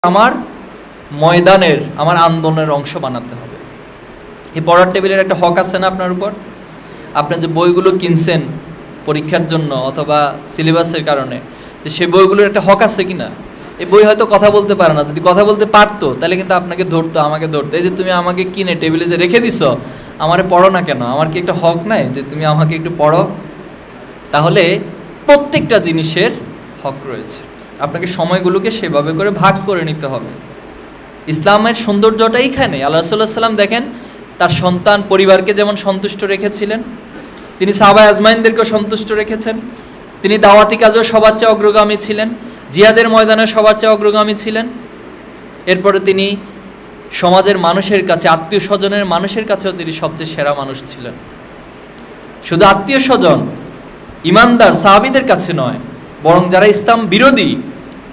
আমার ময়দানের, আমার আন্দোলনের অংশ বানাতে হবে। এই পড়ার টেবিলের একটা হক আছে না আপনার উপর? আপনি যে বইগুলো কিনছেন পরীক্ষার জন্য অথবা সিলেবাসের কারণে, সেই বইগুলোর একটা হক আছে কি না? এই বই হয়তো কথা বলতে পারে না, যদি কথা বলতে পারতো তাহলে কিন্তু আপনাকে ধরতো, আমাকে ধরতো। এই যে তুমি আমাকে কিনে টেবিলে যে রেখে দিছো, আমারে পড়ো না কেন? আমার কি একটা হক নাই যে তুমি আমাকে একটু পড়ো? তাহলে প্রত্যেকটা জিনিসের হক রয়েছে, আপনাকে সময়গুলোকে সেভাবে করে ভাগ করে নিতে হবে। ইসলামের সৌন্দর্যটা এইখানে। আল্লাহ রাসূলুল্লাহ সাল্লাম দেখেন তার সন্তান পরিবারকে যেমন সন্তুষ্ট রেখেছিলেন, তিনি সাহাবা আজমাইনদেরকেও সন্তুষ্ট রেখেছেন। তিনি দাওয়াতি কাজেও সবার চেয়ে অগ্রগামী ছিলেন, জিহাদের ময়দানে সবার চেয়ে অগ্রগামী ছিলেন। এরপরে তিনি সমাজের মানুষের কাছে, আত্মীয় স্বজনের মানুষের কাছেও তিনি সবচেয়ে সেরা মানুষ ছিলেন। শুধু আত্মীয় স্বজন, ইমানদার সাহাবীদের কাছে নয়, বরং যারা ইসলাম বিরোধী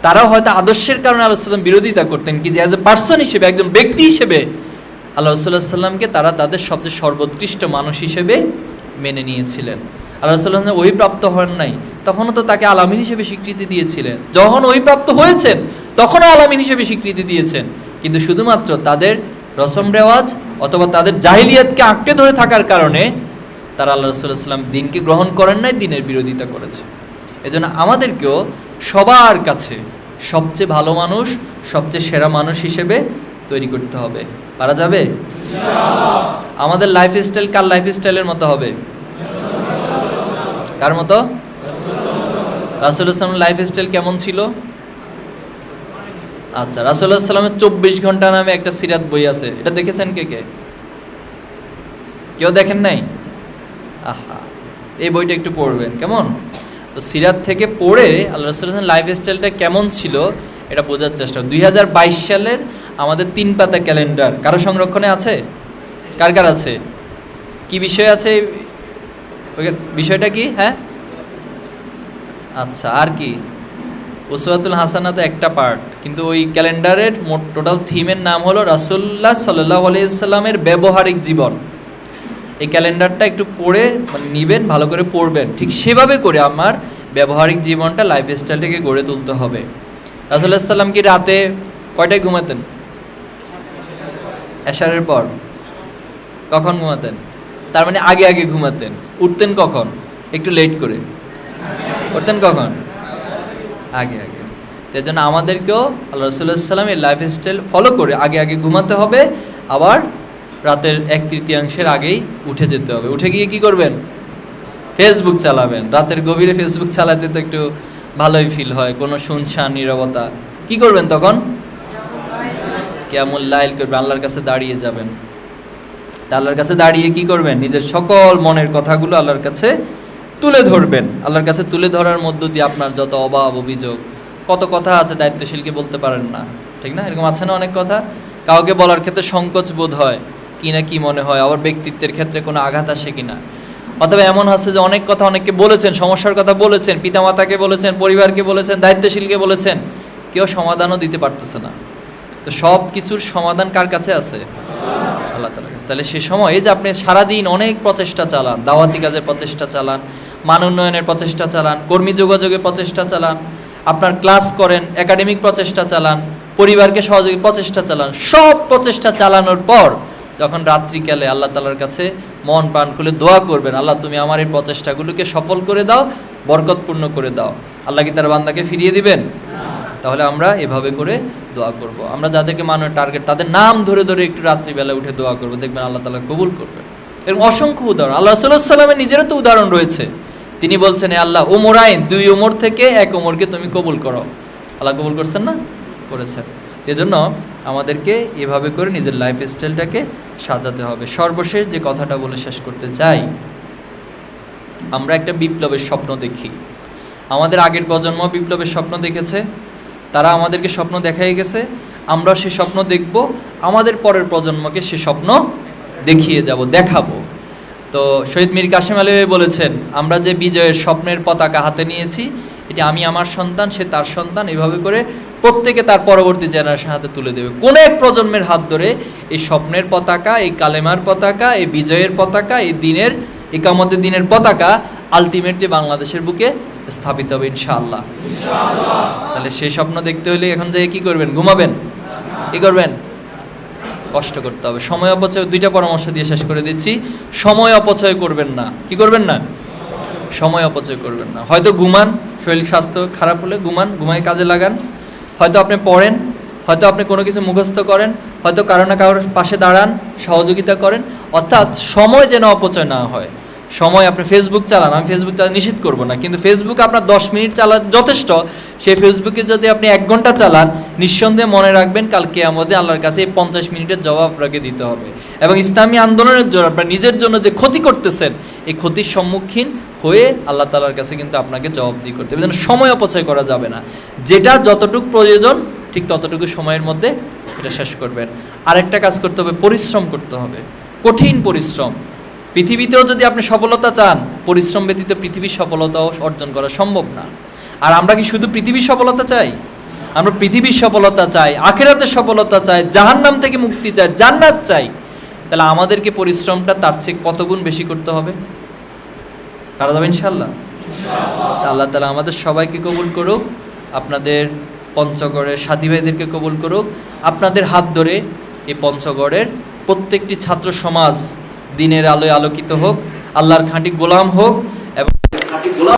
তারাও হয়তো আদর্শের কারণে আল্লাহ সাল্লাম বিরোধিতা করতেন, কি যে অ্যাজ এ পার্সন হিসেবে, একজন ব্যক্তি হিসেবে আল্লাহ রাসূলুল্লাহ সাল্লামকে তারা তাদের সবচেয়ে সর্বোৎকৃষ্ট মানুষ হিসেবে মেনে নিয়েছিলেন। আল্লাহ রাসূলুল্লাহ ওহী প্রাপ্ত হন নাই, তখনও তো তাকে আলামিন হিসেবে স্বীকৃতি দিয়েছিলেন। যখন ওহী প্রাপ্ত হয়েছেন তখনও আলামিন হিসেবে স্বীকৃতি দিয়েছেন, কিন্তু শুধুমাত্র তাদের রসম রেওয়াজ অথবা তাদের জাহিলিয়াতকে আঁকড়ে ধরে থাকার কারণে তারা আল্লাহ রাসূলুল্লাহ সাল্লাম দিনকে গ্রহণ করেন নাই, দিনের বিরোধিতা করেছে। এজন্য আমাদেরকেও সবার কাছে সবচেয়ে ভালো মানুষ, সবচেয়ে সেরা মানুষ হিসেবে তৈরি করতে হবে। পারা যাবে ইনশাআল্লাহ? আমাদের লাইফস্টাইল কার লাইফস্টাইলের মতো হবে? কার মতো? রাসূলুল্লাহ সাল্লামের লাইফস্টাইল কেমন ছিল? আচ্ছা, রাসূলুল্লাহ সাল্লামের 24 ঘন্টা নামে একটা সিরাত বই আছে, এটা দেখেছেন কে কে? কেউ দেখেন নাই? আহা, এই বইটা একটু পড়বেন কেমন? তো সিরাত থেকে পড়ে আল্লাহ রাসূলের লাইফস্টাইলটা কেমন ছিল এটা বোঝার চেষ্টা। 2022 সালের আমাদের 3 পাতা ক্যালেন্ডার কারো সংরক্ষণে আছে? কার কার আছে? কি বিষয় আছে? বিষয়টা কি? হ্যাঁ, আচ্ছা, আর কি? উসওয়াতুল হাসানা তো একটা পার্ট, কিন্তু ওই ক্যালেন্ডারের মোট টোটাল থিমের নাম হলো রাসূলুল্লাহ সাল্লাল্লাহু আলাইহি সাল্লামের ব্যবহারিক জীবন। এই ক্যালেন্ডারটা একটু পড়ে নিবেন, ভালো করে পড়বেন, ঠিক সেভাবে করে আমার ব্যবহারিক জীবনটা, লাইফস্টাইলটাকে গড়ে তুলতে হবে। রাসূলুল্লাহ সাল্লাম কি রাতে কয়টায় ঘুমাতেন? এশারের পর। কখন ঘুমাতেন? তার মানে আগে আগে ঘুমাতেন। উঠতেন কখন? একটু লেট করে। উঠতেন কখন? আগে আগে। তাই জন্য আমাদেরকেও আল্লাহ রাসূলুল্লাহ সাল্লাম এই লাইফস্টাইল ফলো করে আগে আগে ঘুমাতে হবে, আবার রাতের 1/3 আগেই উঠে যেতে হবে। উঠে গিয়ে কি করবেন? ফেসবুক চালাবেন। রাতের গভীরে ফেসবুক চালাতে তো একটু ভালোই ফিল হয়, কোনো শুনশান নীরবতা। কি করবেন তখন? কিয়ামুল লাইল করবেন, আল্লাহর কাছে দাঁড়িয়ে যাবেন। তা আল্লাহর কাছে দাঁড়িয়ে কি করবেন? নিজের সকল মনের কথাগুলো আল্লাহর কাছে তুলে ধরবেন। আল্লাহর কাছে তুলে ধরার মধ্য দিয়ে আপনার যত অভাব অভিযোগ, কত কথা আছে দায়িত্বশীলকে বলতে পারেন না, ঠিক না? এরকম আছে না অনেক কথা, কাউকে বলার ক্ষেত্রে সংকোচ বোধ হয়, কি না কি মনে হয়, আবার ব্যক্তিত্বের ক্ষেত্রে কোনো আঘাত আসে কিনা। অথবা এমন হচ্ছে যে অনেক কথা অনেককে বলেছেন, সমস্যার কথা বলেছেন, পিতামাতাকে বলেছেন, পরিবারকে বলেছেন, দায়িত্বশীলকে বলেছেন, কেউ সমাধানও দিতে পারতেছে না। তো সব কিছুর সমাধান কার কাছে আছে? আল্লাহ তাআলার কাছে। তাহলে সে সময় এই যে আপনি সারাদিন অনেক প্রচেষ্টা চালান, দাওয়াতি কাজের প্রচেষ্টা চালান, মান উন্নয়নের প্রচেষ্টা চালান, কর্মী যোগাযোগের প্রচেষ্টা চালান, আপনার ক্লাস করেন, একাডেমিক প্রচেষ্টা চালান, পরিবারকে সহযোগী প্রচেষ্টা চালান, সব প্রচেষ্টা চালানোর পর যখন রাত্রিকালে আল্লাহ তাআলার কাছে মন প্রাণ খুলে দোয়া করবেন, আল্লাহ তুমি আমার এই প্রচেষ্টাগুলোকে সফল করে দাও, বরকতপূর্ণ করে দাও, আল্লাহ কি তার বান্দাকে ফিরিয়ে দিবেন? তাহলে আমরা এভাবে করে দোয়া করব। আমরা যাদেরকে মানের টার্গেট, তাদের নাম ধরে ধরে একটু রাত্রিবেলা উঠে দোয়া করব, দেখবেন আল্লাহ তাআলা কবুল করবেন। এরকম অসংখ্য উদাহরণ আল্লাহ রাসূলুল্লাহ সাল্লামের নিজেরও তো উদাহরণ রয়েছে। তিনি বলছেন, এ আল্লাহ, ওমরাইন 2 ওমর থেকে 1 ওমরকে তুমি কবুল করো। আল্লাহ কবুল করছেন না? করেছেন। এজন্য আমাদেরকে এভাবে করে নিজের লাইফস্টাইলটাকে সাজাতে হবে। সর্বশেষ যে কথাটা বলে শেষ করতে চাই, আমরা একটা বিপ্লবের স্বপ্ন দেখি। আমাদের আগের প্রজন্ম বিপ্লবের স্বপ্ন দেখেছে, তারা আমাদেরকে স্বপ্ন দেখাই গেছে, আমরা সে স্বপ্ন দেখব, আমাদের পরের প্রজন্মকে সে স্বপ্ন দেখিয়ে যাব, দেখাবো। তো শহীদ মীর কাসেম আলী বলেছেন, আমরা যে বিজয়ের স্বপ্নের পতাকা হাতে নিয়েছি, এটি আমি আমার সন্তান, সে তার সন্তান, এভাবে করে প্রত্যেকে তার পরবর্তী জেনারেশন হাতে তুলে দেবে। কোন এক প্রজন্মের হাত ধরে এই স্বপ্নের পতাকা, এই কালেমার পতাকা, এই বিজয়ের পতাকা, এই দিনের, ইকামতের দিনের পতাকা আলটিমেটলি বাংলাদেশের বুকে স্থাপিত হবে ইনশাআল্লাহ। তাহলে সেই স্বপ্ন দেখতে হলে এখন যে কি করবেন? ঘুমাবেন? কি করবেন? কষ্ট করতে হবে। সময় অপচয়, দুইটা পরামর্শ দিয়ে শেষ করে দিচ্ছি। সময় অপচয় করবেন না। কি করবেন না? সময় অপচয় করবেন না। হয়তো ঘুমান, শরীর স্বাস্থ্য খারাপ হলে ঘুমায় কাজে লাগান। হয়তো আপনি পড়েন, হয়তো আপনি কোনো কিছু মুখস্থ করেন, হয়তো কারো না কারোর পাশে দাঁড়ান, সহযোগিতা করেন। অর্থাৎ সময় যেন অপচয় না হয়। সময় আপনি ফেসবুক চালান, আমি ফেসবুক চালান নিষেধ করব না, কিন্তু ফেসবুক আপনার 10 মিনিট চালান যথেষ্ট। সেই ফেসবুকে যদি আপনি 1 ঘন্টা চালান, নিঃসন্দেহে মনে রাখবেন কালকে আমাদের আল্লাহর কাছে এই 50 মিনিটের জবাব আপনাকে দিতে হবে। এবং ইসলামী আন্দোলনের জন্য আপনার নিজের জন্য যে ক্ষতি করতেছেন, এই ক্ষতির সম্মুখীন হয়ে আল্লাহ তাআলার কাছে কিন্তু আপনাকে জবাবদিহি করতে হবে। যেন সময় অপচয় করা যাবে না। যেটা যতটুকু প্রয়োজন ঠিক ততটুকু সময়ের মধ্যে এটা শেষ করবেন। আরেকটা কাজ করতে হবে, পরিশ্রম করতে হবে, কঠিন পরিশ্রম। পৃথিবীতেও যদি আপনি সফলতা চান, পরিশ্রম ব্যতীত পৃথিবীর সফলতাও অর্জন করা সম্ভব না। আর আমরা কি শুধু পৃথিবীর সফলতা চাই? আমরা পৃথিবীর সফলতা চাই, আখিরাতের সফলতা চাই, জাহান্নাম থেকে মুক্তি চাই, জান্নাত চাই। তাহলে আমাদেরকে পরিশ্রমটা তার চেয়ে কত গুণ বেশি করতে হবে? পারা যাবে ইনশাআল্লাহ। আল্লাহ তাআলা আমাদের সবাইকে কবুল করুক, আপনাদের পঞ্চগড়ের সাথী ভাইদেরকে কবুল করুক। আপনাদের হাত ধরে এই পঞ্চগড়ের প্রত্যেকটি ছাত্র সমাজ দিনের আলোয় আলোকিত হোক, আল্লাহর খাঁটি গোলাম হোক।